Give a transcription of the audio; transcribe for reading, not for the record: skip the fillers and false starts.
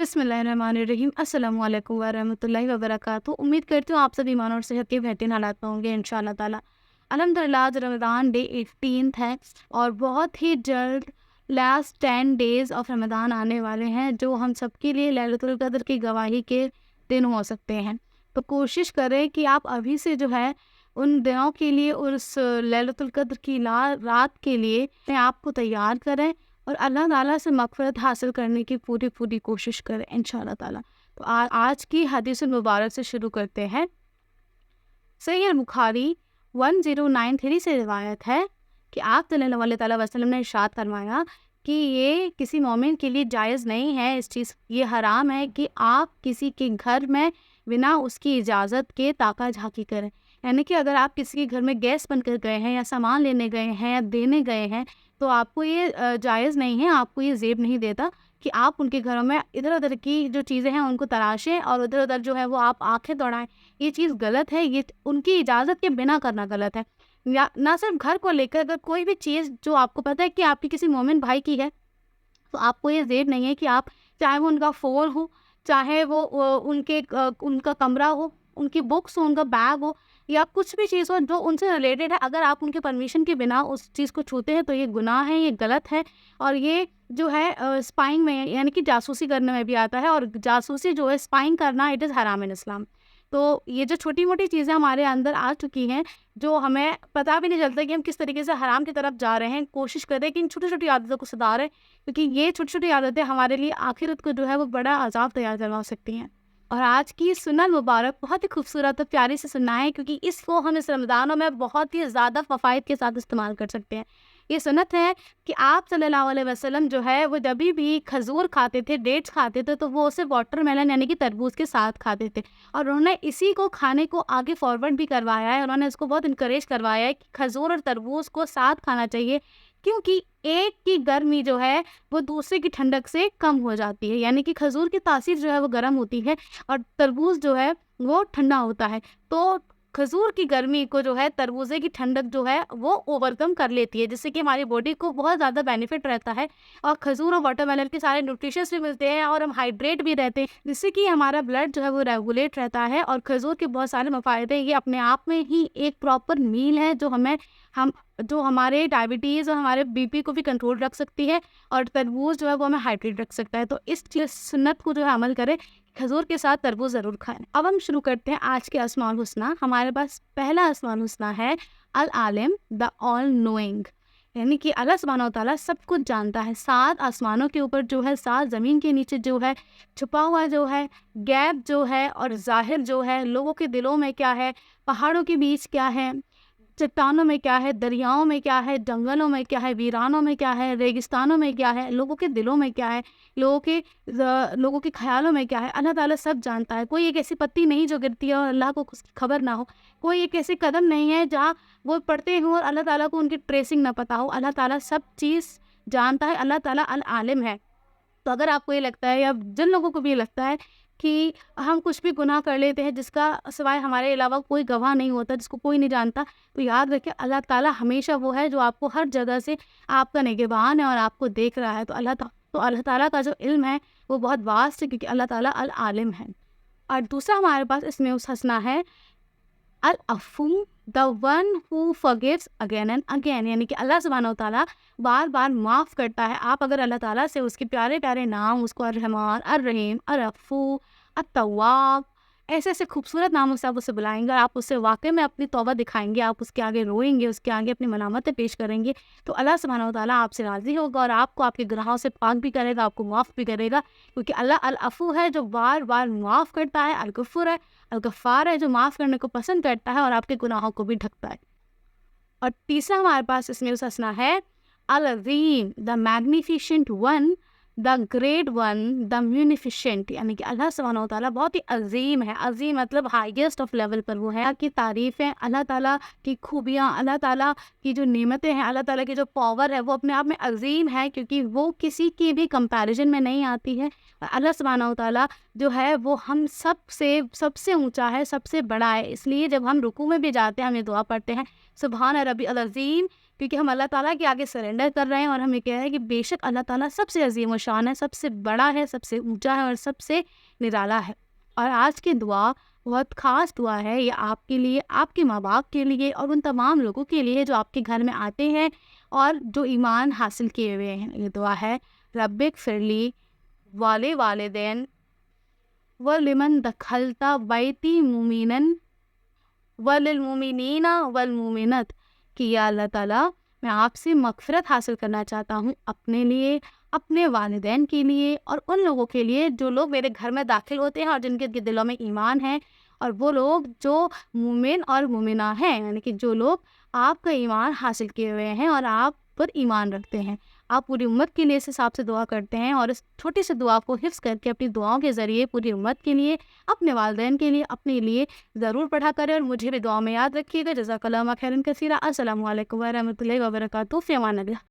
बिस्मिल्लाहिर्रहमानिर्रहीम। अस्सलामु अलैकुम वरहमतुल्लाहि वबरकातुहू। उम्मीद करती हूँ आप सभी ईमान और सेहत के बेहतरीन हालात में होंगे इंशाअल्लाह ताला। अल्हम्दुलिल्लाह आज रमज़ान डे 18th है और बहुत ही जल्द लास्ट 10 डेज़ ऑफ रमज़ान आने वाले हैं, जो हम सबके लिए लैलतुल क़द्र की गवाही के दिन हो सकते हैं। तो कोशिश करें कि आप अभी से जो है उन दिनों के लिए, उस लैलतुल क़द्र की रात के लिए अपने आप को तैयार करें और अल्लाह ताला से मग़फ़िरत हासिल करने की पूरी कोशिश करें इंशाअल्लाह ताला। तो आज की हदीस मुबारक से शुरू करते हैं। सहीह बुखारी 1093 से रिवायत है कि आप सल्लल्लाहु अलैहि वसल्लम ने इरशाद फरमाया कि ये किसी मोमिन के लिए जायज़ नहीं है, इस चीज़ ये हराम है कि आप किसी के घर में बिना उसकी इजाज़त के ताका झाकी करें। यानी कि अगर आप किसी के घर में गेस्ट बनकर गए हैं या सामान लेने गए हैं या देने गए हैं, तो आपको ये जायज़ नहीं है, आपको ये ज़ेब नहीं देता कि आप उनके घरों में इधर-उधर की जो चीज़ें हैं उनको तराशें और उधर-उधर जो है वो आप आँखें दौड़ाएँ। ये चीज़ गलत है, ये उनकी इजाज़त के बिना करना गलत है। या ना सिर्फ घर को लेकर, अगर कोई भी चीज़ जो आपको पता है कि आपके किसी मोमिन भाई की है, तो आपको ये ज़ेब नहीं है कि आप, चाहे वो उनका फ़ोन हो, चाहे वो उनका कमरा हो, उनकी बुक्स हो, उनका बैग हो या कुछ भी चीज़ हो जो उनसे रिलेटेड है, अगर आप उनके परमिशन के बिना उस चीज़ को छूते हैं तो ये गुनाह है, ये गलत है। और ये जो है स्पाइंग में यानी कि जासूसी करने में भी आता है, और जासूसी जो है स्पाइंग करना, इट इज़ हराम इन इस्लाम। तो ये जो छोटी-मोटी चीज़ें हमारे अंदर आ चुकी हैं, जो हमें पता भी नहीं चलता कि हम किस तरीके से हराम की तरफ जा रहे हैं, कोशिश करें कि इन छोटी-छोटी आदतों को सुधारें, क्योंकि ये छोटी-छोटी आदतें हमारे लिए आखिरत को जो है वो बड़ा अज़ाब तैयार करवा सकती हैं। और आज की सुन्नत मुबारक बहुत ही खूबसूरत और प्यारी से सुनना है, क्योंकि इसको हम इस रमज़ानों में बहुत ही ज़्यादा फ़वाइद के साथ इस्तेमाल कर सकते हैं। ये सुन्नत है कि आप सल्लल्लाहु अलैहि वसल्लम जो है वो जब भी खजूर खाते थे, डेट्स खाते थे, तो वो उसे वाटरमेलन यानी कि तरबूज़ के साथ खाते थे, और उन्होंने इसी को खाने को आगे फॉरवर्ड भी करवाया है। उन्होंने इसको बहुत इनकरेज करवाया है कि खजूर और तरबूज़ को साथ खाना चाहिए, क्योंकि एक की गर्मी जो है वो दूसरे की ठंडक से कम हो जाती है। यानी कि खजूर की तासीर जो है वो गर्म होती है और तरबूज जो है वो ठंडा होता है। तो खजूर की गर्मी को जो है तरबूजे की ठंडक जो है वो ओवरकम कर लेती है, जिससे कि हमारी बॉडी को बहुत ज़्यादा बेनिफिट रहता है। और खजूर और वाटरमेलन के सारे न्यूट्रिशंस भी मिलते हैं और हम हाइड्रेट भी रहते हैं, जिससे कि हमारा ब्लड जो है वो रेगुलेट रहता है। और खजूर के बहुत सारे मफ़ायदे हैं, ये अपने आप में ही एक प्रॉपर मील है जो हमारे डायबिटीज़ और हमारे बीपी को भी कंट्रोल रख सकती है, और तरबूज जो है वो हमें हाइड्रेट रख सकता है। तो इस सुन्नत को जो है अमल करें, खजूर के साथ तरबूज ज़रूर खाएं। अब हम शुरू करते हैं आज के अस्माउल हुस्ना। हमारे पास पहला अस्माउल हुस्ना है अल आलिम, द ऑल नोइंग, यानी कि अल्लाह सुब्हानहू व तआला सब कुछ जानता है। 7 आसमानों के ऊपर जो है, 7 ज़मीन के नीचे जो है, छुपा हुआ जो है, गैब जो है और ज़ाहिर जो है, लोगों के दिलों में क्या है, पहाड़ों के बीच क्या है, चट्टानों में क्या है, दरियाओं में क्या है, जंगलों में क्या है, वीरानों में क्या है, रेगिस्तानों में क्या है, लोगों के दिलों में क्या है, लोगों के ख्यालों में क्या है, अल्लाह ताला सब जानता है। कोई एक ऐसी पत्ती नहीं जो गिरती है और अल्लाह को उसकी खबर ना हो। कोई एक ऐसी कदम नहीं है जहाँ वो पढ़ते हों और अल्लाह ताला को उनकी ट्रेसिंग ना पता हो। अल्लाह ताला सब चीज़ जानता है। अल्लाह ताला अल आलिम है। तो अगर आपको ये लगता है, या जिन लोगों को भी ये लगता है कि हम कुछ भी गुनाह कर लेते हैं जिसका सिवाय हमारे अलावा कोई गवाह नहीं होता, जिसको कोई नहीं जानता, तो याद रखिए अल्लाह ताला हमेशा वो है जो आपको हर जगह से आपका निगहबान है और आपको देख रहा है। तो अल्लाह ताला का जो इल्म है वो बहुत वास्ट है, क्योंकि अल्लाह ताला अल आलिम है। और दूसरा हमारे पास इसमें उस हंसना है अल अफू, the one who forgives again and again, यानी कि अल्लाह सुब्हानहू व तआला बार बार माफ़ करता है। आप अगर अल्लाह ताला से उसके प्यारे प्यारे नाम, उसको अर्रहमान, अर्रहीम, अर्रफू, अत्तवाब, ऐसे ऐसे खूबसूरत नामों से आप उसे बुलाएंगे और आप उससे वाकई में अपनी तौबा दिखाएंगे, आप उसके आगे रोएंगे, उसके आगे अपनी मलामतें पेश करेंगे, तो अल्लाह सुब्हानहू व तआला आपसे राज़ी होगा और आपको आपके गुनाहों से पाक भी करेगा, आपको माफ़ भी करेगा, क्योंकि अल्लाह अल अफू है जो बार बार माफ़ करता है, अल गफ़ूर है, अल गफ़ार है जो माफ़ करने को पसंद करता है और आपके गुनाहों को भी ढकता है। और तीसरा हमारे पास इसमें हंसना है अल अज़ीम, the magnificent one, the great one, the munificent, यानी कि अल्लाह सुब्हानहू व तआला बहुत ही अजीम है। अजीम मतलब हाईएस्ट ऑफ लेवल पर वो है। अल्लाह की तारीफ़ें, अल्लाह ताला की खूबियाँ, अल्लाह ताला की जो नेमतें हैं, अल्लाह ताला की जो पावर है, वो अपने आप में अजीम है, क्योंकि वो किसी की भी कंपैरिजन में नहीं आती है। अल्लाह सुब्हानहू व तआला जो है वो हम सबसे ऊंचा है, सबसे बड़ा है। इसलिए जब हम रुकू में भी जाते हैं, हम ये दुआ पढ़ते हैं, सुबहान रब्बियल अज़ीम, کیونکہ ہم اللہ تعالیٰ کے آگے سرنڈر کر رہے ہیں اور ہمیں کہہ رہا ہے کہ بے شک اللہ تعالیٰ سب سے عظیم و شان ہے، سب سے بڑا ہے، سب سے اونچا ہے اور سب سے نرالا ہے۔ اور آج کی دعا بہت خاص دعا ہے، یہ آپ کے لیے، آپ کے ماں باپ کے لیے اور ان تمام لوگوں کے لیے جو آپ کے گھر میں آتے ہیں اور جو ایمان حاصل کیے ہوئے ہیں۔ یہ دعا ہے: رب اغفر لی والدین ولمن دخلت بیتی مومنا وللمؤمنین والمؤمنات، کہ یا اللہ تعالیٰ میں آپ سے مغفرت حاصل کرنا چاہتا ہوں اپنے لیے، اپنے والدین کے لیے اور ان لوگوں کے لیے جو لوگ میرے گھر میں داخل ہوتے ہیں اور جن کے دلوں میں ایمان ہے، اور وہ لوگ جو مومن اور مومنہ ہیں، یعنی کہ جو لوگ آپ کا ایمان حاصل کیے ہوئے ہیں اور آپ پر ایمان رکھتے ہیں۔ آپ پوری امت کے لیے اس حساب سے دعا کرتے ہیں اور اس چھوٹی سی دعا کو حفظ کر کے اپنی دعاؤں کے ذریعے پوری امت کے لیے، اپنے والدین کے لیے، اپنے لیے ضرور پڑھا کریں اور مجھے بھی دعا میں یاد رکھیے گا۔ جزاک اللہ خیرا کثیرا۔ السلام علیکم ورحمۃ اللہ وبرکاتہ۔ فی امان اللہ۔